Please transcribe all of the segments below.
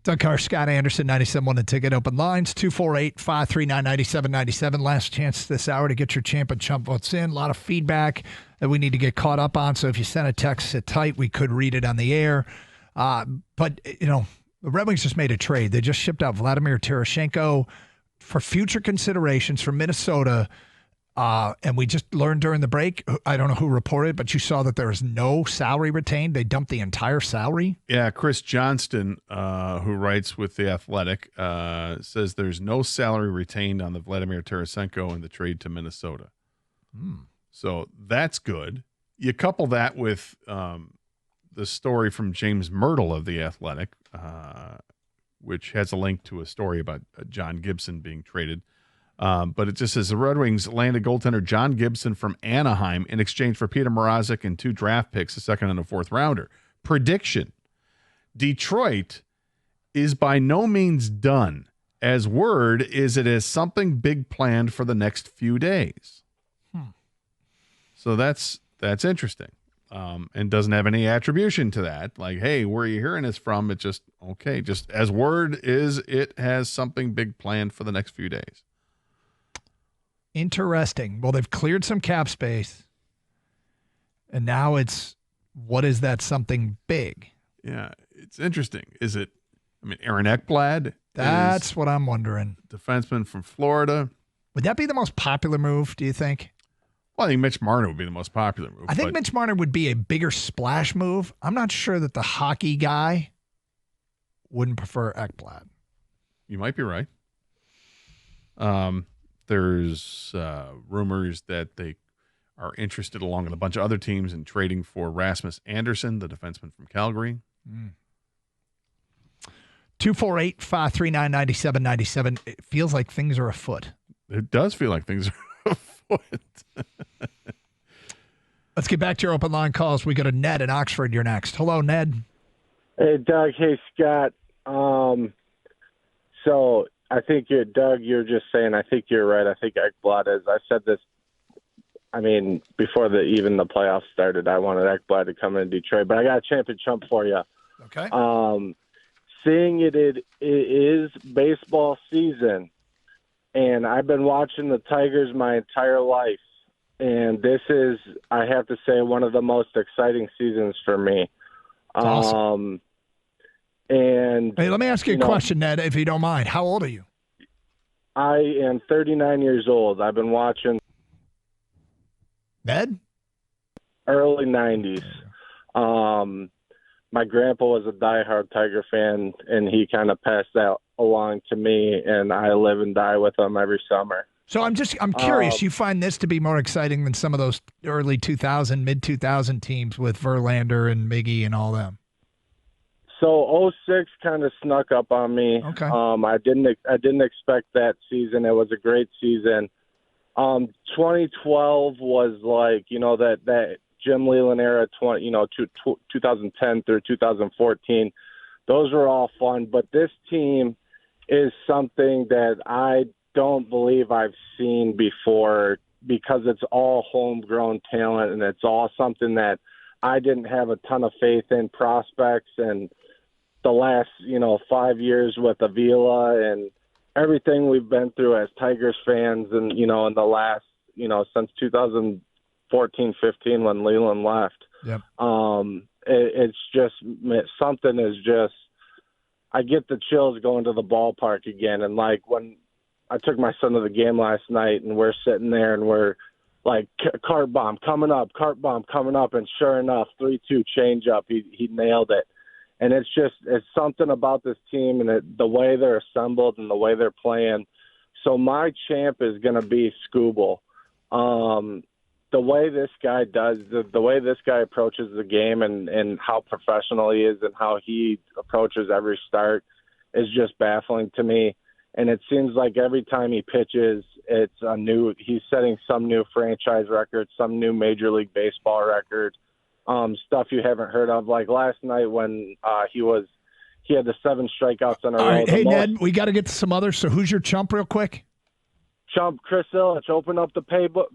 Doug Karsch, Scott Anderson, 97.1 The Ticket. Open lines, 248-539-9797. Last chance this hour to get your champ and chump votes in. A lot of feedback that we need to get caught up on. So if you send a text, sit tight. We could read it on the air. But, the Red Wings just made a trade. They just shipped out Vladimir Tarasenko for future considerations from Minnesota. And we just learned during the break, I don't know who reported, but you saw that there is no salary retained. They dumped the entire salary. Yeah, Chris Johnston, who writes with The Athletic, says there's no salary retained on the Vladimir Tarasenko in the trade to Minnesota. So that's good. You couple that with the story from James Myrtle of The Athletic, which has a link to a story about John Gibson being traded. But it just says the Red Wings landed goaltender John Gibson from Anaheim in exchange for Peter Mrazek and 2 draft picks, a second and a fourth rounder. Prediction: Detroit is by no means done, as word is it has something big planned for the next few days. So that's interesting, and doesn't have any attribution to that. Like, hey, where are you hearing this from? It's just, okay, just as word is it has something big planned for the next few days. Interesting. Well, they've cleared some cap space, and now it's, what is that something big? Yeah, it's interesting. Is it, Aaron Ekblad? That's what I'm wondering. Defenseman from Florida. Would that be the most popular move, do you think? Well, I think Mitch Marner would be the most popular move. I think Mitch Marner would be a bigger splash move. I'm not sure that the hockey guy wouldn't prefer Ekblad. You might be right. There's rumors that they are interested, along with a bunch of other teams, in trading for Rasmus Anderson, the defenseman from Calgary. 248-539-9797. It feels like things are afoot. It does feel like things are afoot. Let's get back to your open line calls. We go to Ned in Oxford. You're next. Hello, Ned. Hey, Doug. Hey, Scott. So I think Doug, you're just saying, I think you're right. I think Ekblad is. I said this, before even the playoffs started, I wanted Ekblad to come in Detroit, but I got a champ and chump for you. Okay. Seeing it is baseball season, and I've been watching the Tigers my entire life, and this is, I have to say, one of the most exciting seasons for me. Awesome. And hey, let me ask you a question, Ned, if you don't mind. How old are you? I am 39 years old. I've been watching Ned? Early 90s. My grandpa was a diehard Tiger fan, and he kind of passed that along to me, and I live and die with him every summer. So I'm curious. You find this to be more exciting than some of those early 2000, mid-2000 teams with Verlander and Miggy and all them? So 06 kind of snuck up on me. Okay. I didn't expect that season. It was a great season. 2012 was like, that Jim Leland era, 2010 through 2014. Those were all fun, but this team is something that I don't believe I've seen before, because it's all homegrown talent, and it's all something that I didn't have a ton of faith in prospects. And the last, 5 years with Avila and everything we've been through as Tigers fans, and, in the last, since 2014-15 when Leland left. Yep. It's just, something is just, I get the chills going to the ballpark again. And like when I took my son to the game last night, and we're sitting there and we're like, cart bomb coming up, and sure enough, 3-2 change up. He nailed it. And it's something about this team and the way they're assembled and the way they're playing. So my champ is going to be Skubal. The way this guy does, the way this guy approaches the game, and how professional he is and how he approaches every start is just baffling to me. And it seems like every time he pitches, he's setting some new franchise record, some new Major League Baseball record. Stuff you haven't heard of, like last night when he had the 7 strikeouts in a row. All right. Hey, Ned, we got to get to some others. So who's your chump real quick? Chump, Chris Ilitch. Open up the paybook.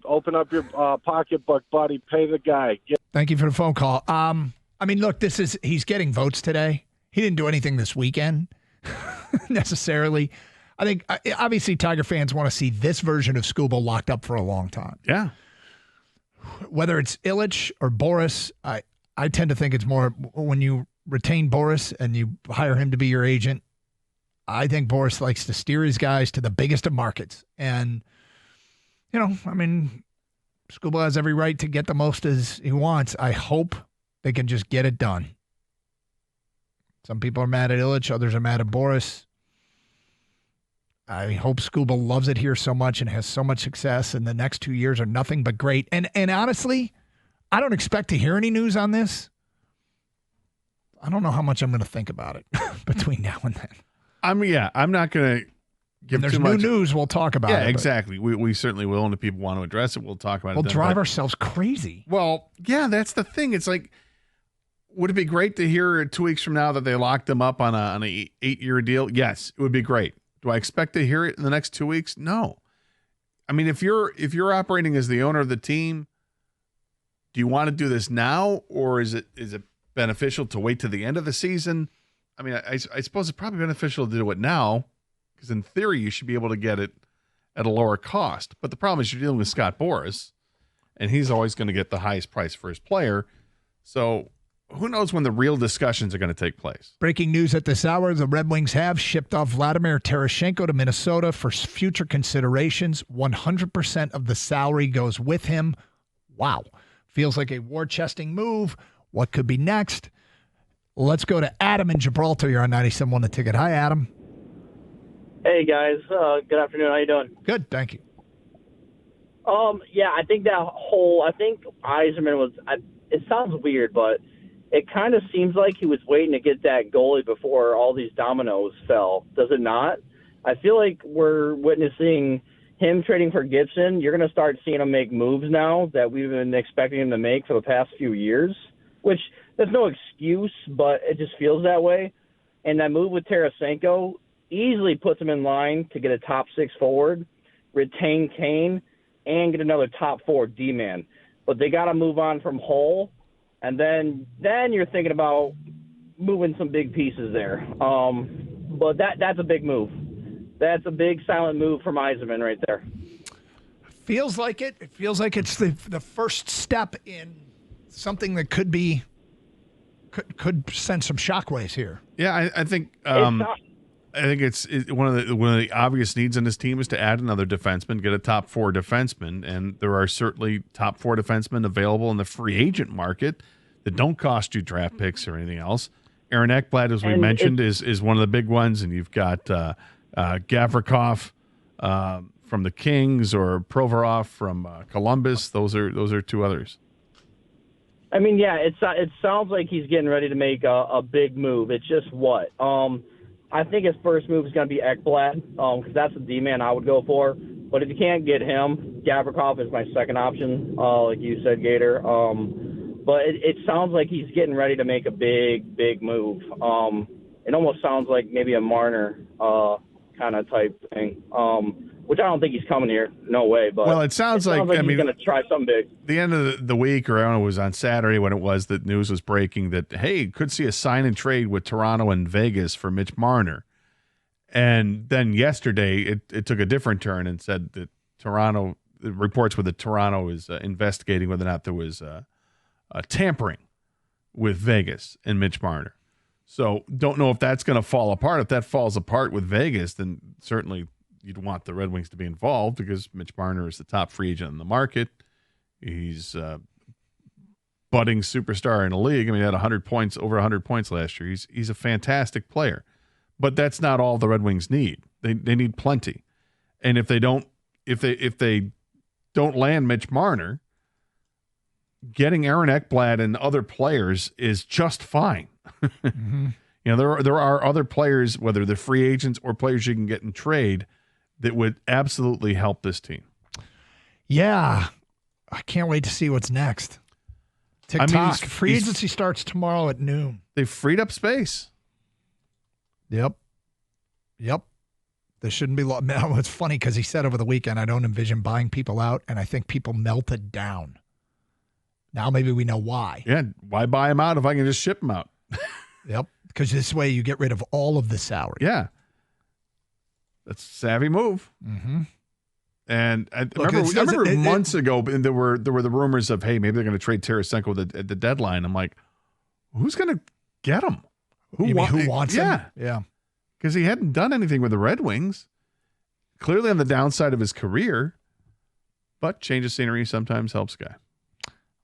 Open up your pocketbook, buddy. Pay the guy. Thank you for the phone call. Look, he's getting votes today. He didn't do anything this weekend necessarily. I think obviously Tiger fans want to see this version of Scuba locked up for a long time. Yeah. Whether it's Illich or Boris, I tend to think it's more when you retain Boris and you hire him to be your agent. I think Boris likes to steer his guys to the biggest of markets. And, Scuba has every right to get the most as he wants. I hope they can just get it done. Some people are mad at Illich. Others are mad at Boris. I hope Scuba loves it here so much and has so much success, and the next 2 years are nothing but great. And honestly, I don't expect to hear any news on this. I don't know how much I'm going to think about it between now and then. I'm not going to give there's too much. New news, we'll talk about it. Yeah, exactly. We certainly will, and if people want to address it, we'll talk about it. We'll drive ourselves crazy. Well, yeah, that's the thing. It's like, would it be great to hear 2 weeks from now that they locked them up on a 8-year deal? Yes, it would be great. Do I expect to hear it in the next 2 weeks? No. I mean, if you're operating as the owner of the team, do you want to do this now, or is it beneficial to wait to the end of the season? I mean, I suppose it's probably beneficial to do it now, because in theory you should be able to get it at a lower cost. But the problem is you're dealing with Scott Boras, and he's always going to get the highest price for his player. So who knows when the real discussions are going to take place. Breaking news at this hour, the Red Wings have shipped off Vladimir Tarasenko to Minnesota for future considerations. 100% of the salary goes with him. Wow. Feels like a war-chesting move. What could be next? Let's go to Adam in Gibraltar. You're on 97.1 The Ticket. Hi, Adam. Hey, guys. Good afternoon. How you doing? Good, thank you. Yeah, I think Yzerman was, it sounds weird, but it kind of seems like he was waiting to get that goalie before all these dominoes fell. Does it not? I feel like we're witnessing him trading for Gibson. You're going to start seeing him make moves now that we've been expecting him to make for the past few years, which there's no excuse, but it just feels that way. And that move with Tarasenko easily puts him in line to get a top 6 forward, retain Kane, and get another top 4 D-man. But they got to move on from Hull. And then you're thinking about moving some big pieces there. But that's a big move. That's a big silent move from Yzerman right there. Feels like it. It feels like it's the first step in something that could send some shockwaves here. Yeah, I think it's one of the obvious needs in this team is to add another defenseman, get a top 4 defenseman, and there are certainly top 4 defensemen available in the free agent market that don't cost you draft picks or anything else. Aaron Ekblad, as we mentioned, is one of the big ones, and you've got Gavrikov from the Kings or Provorov from Columbus. Those are 2 others. I mean, yeah, it sounds like he's getting ready to make a big move. It's just what? I think his first move is going to be Ekblad because that's the D-man I would go for. But if you can't get him, Gavrikov is my second option, like you said, Gator. But it sounds like he's getting ready to make a big, big move. It almost sounds like maybe a Marner kind of type thing, which I don't think he's coming here. No way. But well, it sounds like he's going to try something big. The end of the week, or I don't know, it was on Saturday when it was that news was breaking that, hey, could see a sign and trade with Toronto and Vegas for Mitch Marner. And then yesterday it took a different turn and said that Toronto, the reports were that Toronto is investigating whether or not there was tampering with Vegas and Mitch Marner. So don't know if that's going to fall apart. If that falls apart with Vegas, then certainly you'd want the Red Wings to be involved because Mitch Marner is the top free agent in the market. He's budding superstar in the league. I mean, he had 100 points, over 100 points last year. He's a fantastic player. But that's not all the Red Wings need. They need plenty. And if they don't land Mitch Marner, getting Aaron Ekblad and other players is just fine. Mm-hmm. You know, there are other players, whether they're free agents or players you can get in trade, that would absolutely help this team. Yeah. I can't wait to see what's next. TikTok. I mean, free agency starts tomorrow at noon. They've freed up space. Yep. There shouldn't be long. It's funny because he said over the weekend, I don't envision buying people out, and I think people melted down. Now maybe we know why. Yeah, why buy them out if I can just ship them out? Yep. because this way you get rid of all of the salary. Yeah. That's a savvy move. Mm-hmm. And I remember months ago, and there were the rumors of, hey, maybe they're going to trade Tarasenko at the deadline. I'm like, who's going to get him? Who wants him? Yeah. Because he hadn't done anything with the Red Wings. Clearly on the downside of his career. But change of scenery sometimes helps guy.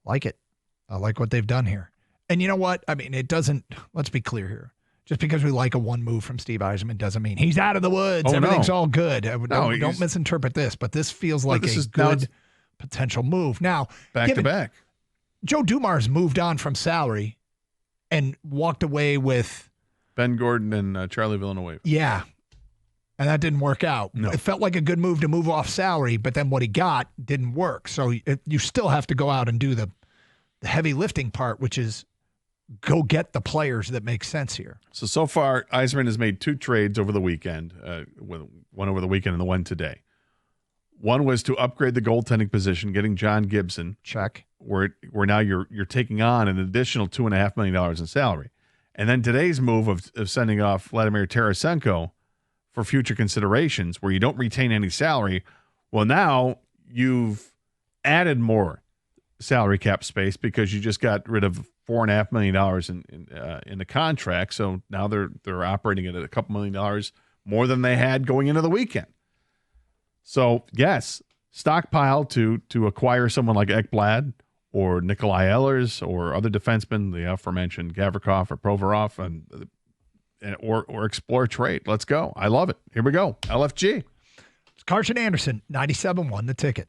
Like it. I like what they've done here. And you know what? I mean, it doesn't, let's be clear here. Just because we like a one move from Steve Yzerman doesn't mean he's out of the woods. Everything's all good. Don't misinterpret this, but this feels like a good potential move. Now, back to back. Joe Dumars moved on from salary and walked away with Ben Gordon and Charlie Villanueva. Yeah. And that didn't work out. No. It felt like a good move to move off salary, but then what he got didn't work. So you still have to go out and do the heavy lifting part, which is go get the players that make sense here. So far, Yzerman has made 2 trades over the weekend, one over the weekend and the one today. One was to upgrade the goaltending position, getting John Gibson. Check. Where now you're taking on an additional $2.5 million in salary. And then today's move of sending off Vladimir Tarasenko for future considerations where you don't retain any salary. Well, now you've added more salary cap space because you just got rid of $4.5 million in the contract. So now they're operating at a couple $1 million more than they had going into the weekend. So yes, stockpile to acquire someone like Ekblad or Nikolai Ehlers or other defensemen, the aforementioned Gavrikov or Provorov, or explore trade. Let's go. I love it. Here we go. LFG. It's Karsch and Anderson, 97.1 The Ticket.